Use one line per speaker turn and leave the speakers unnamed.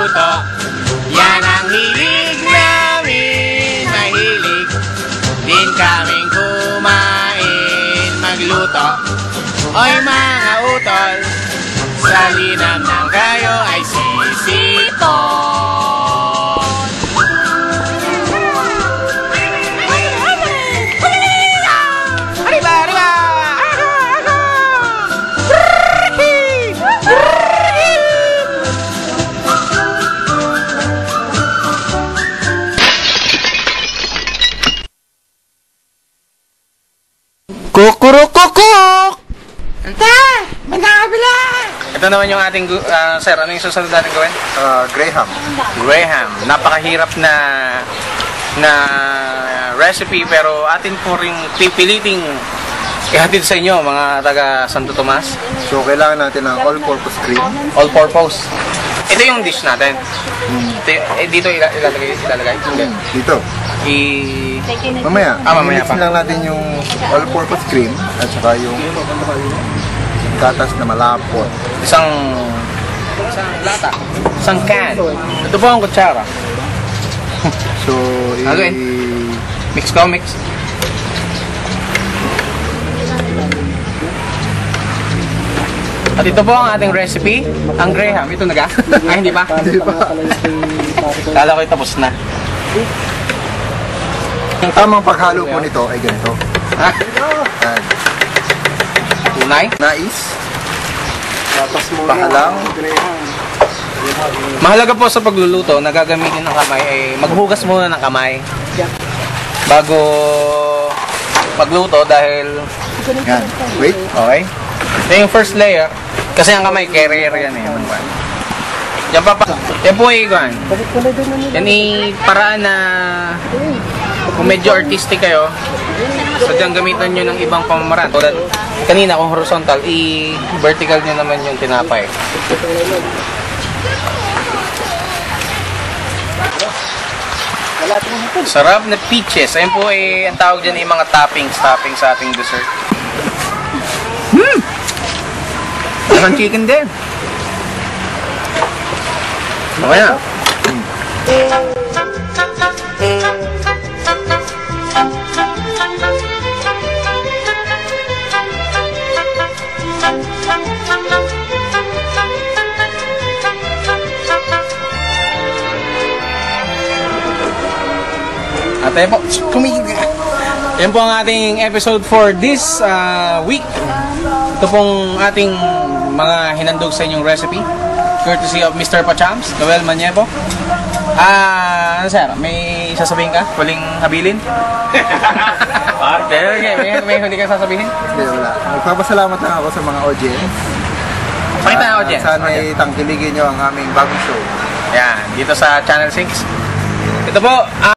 magluto. Yan ang hilig namin, mahilig din kaming kumain, magluto. Oy mga utol, sa linamnam kayo ay sisipon.
Kukurukukuk!
Ante! May nakabila! Ito naman yung ating, sir, ano yung susunod natin gawin?
Graham.
Graham. Napakahirap na recipe pero atin po rin pipiliting ihatid sa inyo mga taga Santo Tomas.
So, kailangan natin ng all-purpose cream.
All-purpose. Ito yung dish natin. Dito ilalagay?
Dito. Mamaya.
Mamaya pa.
Mix lang natin yung all-purpose cream at saka yung gatas na malapot.
Isang lata. Isang can. Ito po ang kutsara.
So,
mix ko, mix. At ito po ang ating recipe, ang Graham. Ito naga? Ay, hindi pa?
Hindi pa.
Kala ko tapos na.
Ang tamang paghalo po nito ay ganito.
Tunay?
Nais. Pahalang.
Mahalaga po sa pagluluto, nagagamitin ng kamay ay maghugas muna ng kamay bago pagluto dahil
Yan. Wait.
okay. Ito yung first layer kasi ang kamay carrier yan eh. Yan pa yan po ay yan ay paraan na kung medyo artistic kayo, sadyang gamitan nyo ng ibang pamamaraan. Tulad kanina kung horizontal, i-vertical nyo naman yung tinapay. Sarap na peaches. Ayun po ay ang tawag dyan ay mga toppings sa ating dessert. Parang chicken din. Okay na. At ayun po, yan po ang ating episode for this week. Ito pong ating mga hinandog sa inyong recipe courtesy of Mr. Pachams, Noel Manievo. Ano sir, may sasabihin ka? Huling habilin? may huli ka sasabihin?
Hindi, wala. Magpapasalamat lang ako sa mga audience.
Pakita na audience.
Sana ay tangkiligin nyo ang aming bagong show.
Yan, dito sa Channel 6. Ito po,